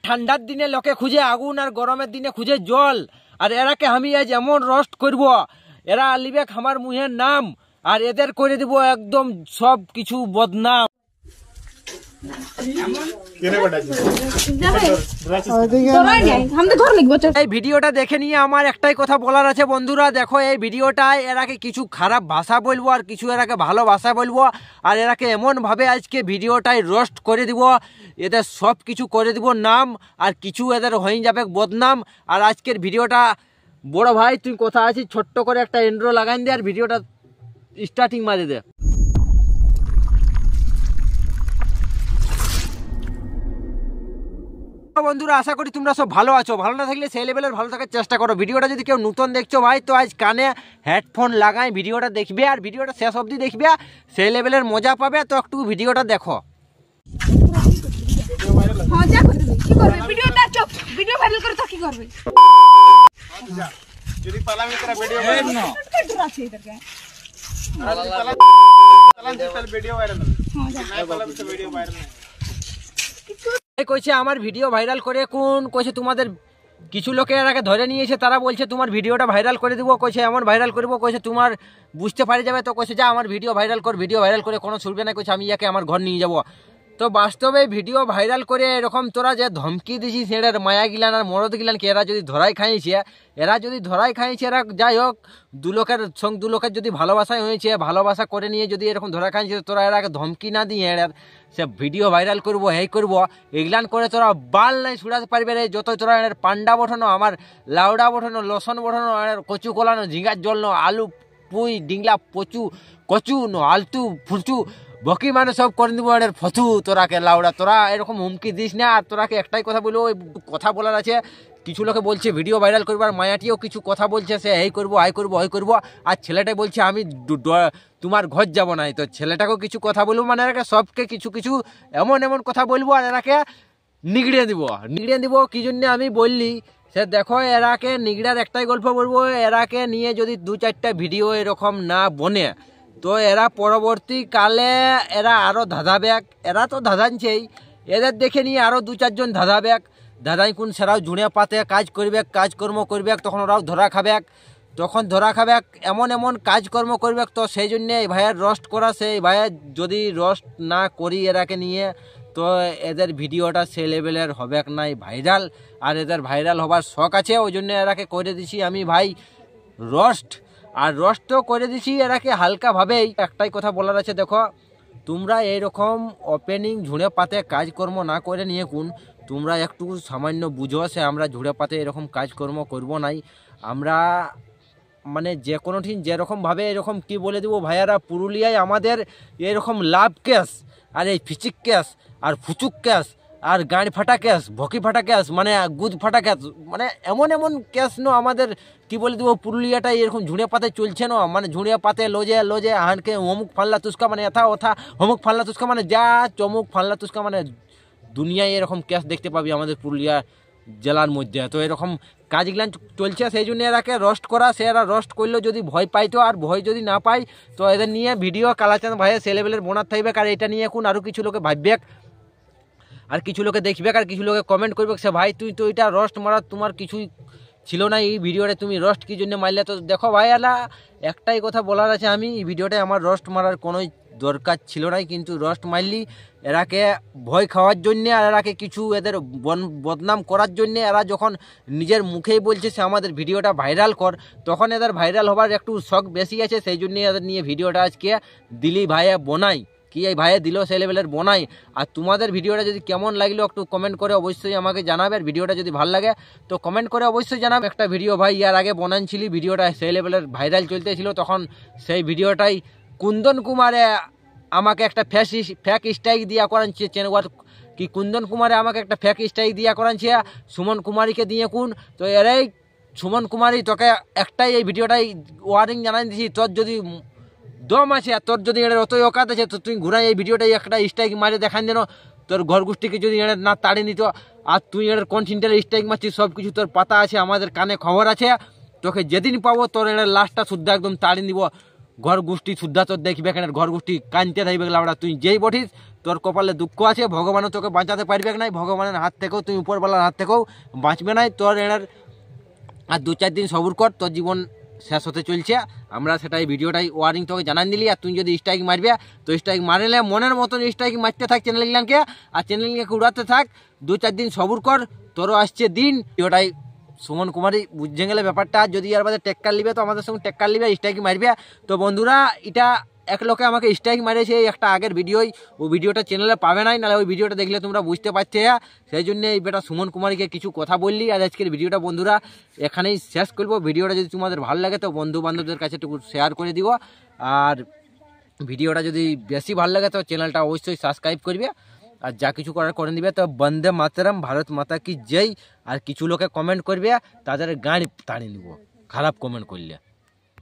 ঠান্ডার দিনে লোকে খুঁজে আগুন আর গরমের দিনে খুঁজে জল, আর এরাকে আমি আজ এমন রোস্ট করব, এরা লিবে আমার মুহের নাম, আর এদের করে দিব একদম সব কিছু বদনাম। এই ভিডিওটা দেখে নিয়ে আমার একটাই কথা বলার আছে বন্ধুরা, দেখো এই ভিডিওটায় এরাকে কিছু খারাপ ভাষা বলবো আর কিছু এরাকে ভালো ভাষা বলবো, আর এরাকে এমন ভাবে আজকে ভিডিওটায় রোস্ট করে দিব, এদের সব কিছু করে দিব নাম, আর কিছু এদের হয়ে যাবে বদনাম। আর আজকের ভিডিওটা বড় ভাই তুই কথা আছিস, ছোট্ট করে একটা ইন্ট্রো লাগাই দে আর ভিডিওটা স্টার্টিং মারি দে। বন্ধুরা আশা করি তোমরা সব ভালো আছো, ভালো না থাকলে সেই লেভেলের ভালো থাকার চেষ্টা করো। ভিডিওটা যদি কেউ নতুন দেখছো ভাই, তো আজ কানে হেডফোন লাগাই ভিডিওটা দেখবে, আর ভিডিওটা শেষ অবধি দেখবে, সেই লেভেলের মজা পাবে। তো একটু ভিডিওটা দেখো। কইছে আমার ভিডিও ভাইরাল করে কোন, কইছে তোমাদের কিছু লোকে এরাকে ধরে নিয়েছে, তারা বলছে তোমার ভিডিওটা ভাইরাল করে দিব, কইছে এমন ভাইরাল করবো, কইছে তোমার বুঝতে পারে যাবে, তো কইছে যা আমার ভিডিও ভাইরাল কর, ভিডিও ভাইরাল করে কোনো ছুটবে না, কইছে আমি ইয়াকে আমার ঘর নিয়ে যাবো। তো বাস্তবে ভিডিও ভাইরাল করে এরকম তোরা যে ধমকি দিছিস, এটার মায়া গিলান আর মরদ গিলানকে এরা যদি ধরাই খাইছে, এরা যাই হোক দু লোকের যদি ভালোবাসায় হয়েছে, ভালোবাসা করে নিয়ে যদি এরকম ধরা খাইছে, তোরা এরাকে ধমকি না দিয়ে এর সে ভিডিও ভাইরাল করবো, হেই করবো, এগুলান করে তোরা বাল নাই ছুড়াতে পারবে রে। যত তোরা এর পান্ডা বঠানো, আমার লাউডা বঠানো, লসন বঠানো, কচু কলানো, ঝিঙ্গার জল নো, আলু পুই, ডিংলা পচু, কচু নো, আলতু ফুচু বকি মানে সব করে দিব এর ফথু। তোরাকে লাউড়া তোরা এরকম হুমকি দিস না। আর তোরাকে একটাই কথা বলবো, ওই কথা বলার আছে, কিছু লোকে বলছে ভিডিও ভাইরাল করবার, মায়াটিও কিছু কথা বলছে সে এই করবো আই করবো ওই করবো, আর ছেলেটাই বলছে আমি তোমার ঘর যাবো না। তো ছেলেটাকেও কিছু কথা বলবো, মানে এরাকে সবকে কিছু কিছু এমন এমন কথা বলবো, আর এরাকে নিগড়িয়ে দিব। কি জন্য আমি বললি সে দেখো, এরাকে নিগড়ার একটাই গল্প বলবো, এরাকে নিয়ে যদি 2-4টা ভিডিও এরকম না বনে, তো এরা পরবর্তীকালে এরা আরও ধাঁধাবেক। এরা তো ধাঁধানছেই, এদের দেখে নিয়ে আরও 2-4 জন ধাঁধাবেক। ধাঁধাই কোন সেরাও ঝুড়ে পাতে কাজকর্ম করবে, তখন ওরাও ধরা খাবেক, এমন কাজকর্ম করবে। তো সেই জন্যে এই ভাইয়ের রোস্ট করা, সেই ভাইয়ের যদি রোস্ট না করি এরাকে নিয়ে, তো এদের ভিডিওটা সে লেভেলের হবে নাই ভাইরাল, আর এদের ভাইরাল হবার শখ আছে, ওই জন্য এরাকে করে দিছি আমি ভাই রোস্ট। আর রোস্টও করে দিছি এরাকে হালকাভাবেই। একটাই কথা বলার আছে, দেখো তোমরা এইরকম ওপেনিং ঝুড়ে পাতে কাজকর্ম না করে নিয়ে কোন, তোমরা একটু সামান্য বুঝো সে আমরা ঝুড়ে পাতে এরকম কাজকর্ম করব নাই। আমরা মানে যে কোনো ঠিক যেরকমভাবে এরকম কি বলে দেবো ভাইয়ারা, পুরুলিয়ায় আমাদের এরকম লাভ কেস, আর এই ফিচিক কেস, আর ফুচুক কেস, আর গাড়ি ফাটা কেস, ভকি ফাটা কেস, মানে গুদ ফাটা কেস, মানে এমন কেস নো আমাদের কি বলে দেবো, পুরুলিয়াটাই এরকম ঝুড়ে পাতে চলছে না। মানে ঝুড়ে পাতে লোজে আহানকে অমুক ফাল্লা তুস্কা, মানে ওথা অমুক ফাল্লা তুস্কা, মানে যা চমুক ফাল্লা তুস্কা, মানে দুনিয়ায় এরকম কেস দেখতে পাবি আমাদের পুরুলিয়া জেলার মধ্যে। তো এরকম কাজগুলান চলছে, সেই জন্য এরাকে রোস্ট করা। সে এরা রোস্ট করলেও যদি ভয় পাইতো, আর ভয় যদি না পাই, তো এদের নিয়ে ভিডিও কালাচাঁদ ভাইয়ের সে লেভেলের বোনার থাকবে। আর এটা নিয়ে এখন আরও কিছু লোকে ভাববে, আর কিছু লোকে দেখবে, আর কিছু লোকে কমেন্ট করবে সে ভাই তুই তো এটা রোস্ট মারার তোমার কিছুই ছিল না এই ভিডিওটা, তুমি রোস্ট কি জন্য মারলে। তো দেখো ভাই আলা একটাই কথা বলার আছে, আমি এই ভিডিওটায় আমার রোস্ট মারার কোনো দরকার ছিল না, কিন্তু রোস্ট মারলি এরাকে ভয় খাওয়ার জন্যে, আর এরাকে কিছু এদের বদনাম করার জন্যে। এরা যখন নিজের মুখেই বলছে সে আমাদের ভিডিওটা ভাইরাল কর, তখন এদের ভাইরাল হবার একটু শখ বেশি আছে, সেই জন্যে এদের নিয়ে ভিডিওটা আজকে দিলি ভাইয়া বোনাই, কি এই ভাইয়া দিল সেই লেভেলের বোনাই। আর তোমাদের ভিডিওটা যদি কেমন লাগলো একটু কমেন্ট করে অবশ্যই আমাকে জানাবে। আর ভিডিওটা যদি ভালো লাগে তো কমেন্ট করে অবশ্যই জানাবে। একটা ভিডিও ভাই ইয়ার আগে বানাচ্ছিলি, ভিডিওটা সেই লেভেলের ভাইরাল চলতেছিল, তখন সেই ভিডিওটাই কুন্দন কুমারে আমাকে একটা ফেক স্ট্রাইক দিয়া করাচ্ছে কি, কুন্দন কুমারে আমাকে একটা ফেক স্ট্রাইক দিয়া করাচ্ছে সুমন কুমারীকে দিয়ে কোন। তো এরাই সুমন কুমারী তোকে একটাই এই ভিডিওটাই ওয়ার্নিং জানাই দিছি, তোর যদি দম আছে আর তোর যদি এর অতই অকাত আছে, তো তুই ঘুরাই এই ভিডিওটাই একটা স্ট্রাইক মারে দেখান যেন তোর ঘর গোষ্ঠীকে যদি এর না তাড়ি নিত। আর তুই এর কনসেন্টারে স্ট্রাইক মারছিস, সব কিছু তোর পাতা আছে, আমাদের কানে খবর আছে। তোকে যেদিন পাবো তোর এর লাস্টটা শুদ্ধ একদম তাড়ি নিব, ঘর গোষ্ঠী শুদ্ধা তোর দেখবে, কেন ঘর গোষ্ঠী কানতে থাকবে লাউড়া। তুই যেই বঠিস তোর কপালে দুঃখ আছে, ভগবানও তোকে বাঁচাতে পারবে নাই, ভগবানের হাত থেকেও তুই উপরওয়ালার হাত থেকেও বাঁচবে নাই। তোর এনার আর 2-4 দিন সবুর কর, তোর জীবন শেষ হতে চলছে। আমরা সেটাই ভিডিওটাই ওয়ারিং তোকে জানান দিলি। আর তুই যদি স্ট্রাইক মারবে তো স্ট্রাইক মারলে মনের মতন স্ট্রাইক মারতে থাক চ্যানেলগুলোকে, আর চ্যানেলগুলোকে উড়াতে থাক। 2-4 দিন সবুর কর, তোরও আসছে দিন। ভিডিওটাই সুমন কুমারই বুঝে গেলে ব্যাপারটা। যদি আর বাদে টেক্কার নিবে তো আমাদের সঙ্গে টেক্কার নিবে, স্ট্রাইক মারবে। তো বন্ধুরা, এটা এক লোকে আমাকে স্ট্রাইক মারেছে একটা আগের ভিডিওই, ওই ভিডিওটা চ্যানেলে পাবে নাই, নাহলে ওই ভিডিওটা দেখলে তোমরা বুঝতে পারছে। সেই জন্য এই বেটা সুমন কুমারীকে কিছু কথা বললি। আর আজকের ভিডিওটা বন্ধুরা এখানেই শেষ করবো। ভিডিওটা যদি তোমাদের ভালো লাগে তো বন্ধু বান্ধবদের কাছে একটু শেয়ার করে দিও। আর ভিডিওটা যদি বেশি ভালো লাগে তো চ্যানেলটা অবশ্যই সাবস্ক্রাইব করবে। আর যা কিছু করার করে দিবে। তো বন্দে মাতরম, ভারত মাতা কি জয়। আর কিছু লোকে কমেন্ট করবে, তাদের গাড়ি তাড়িয়ে নিব খারাপ কমেন্ট করলে।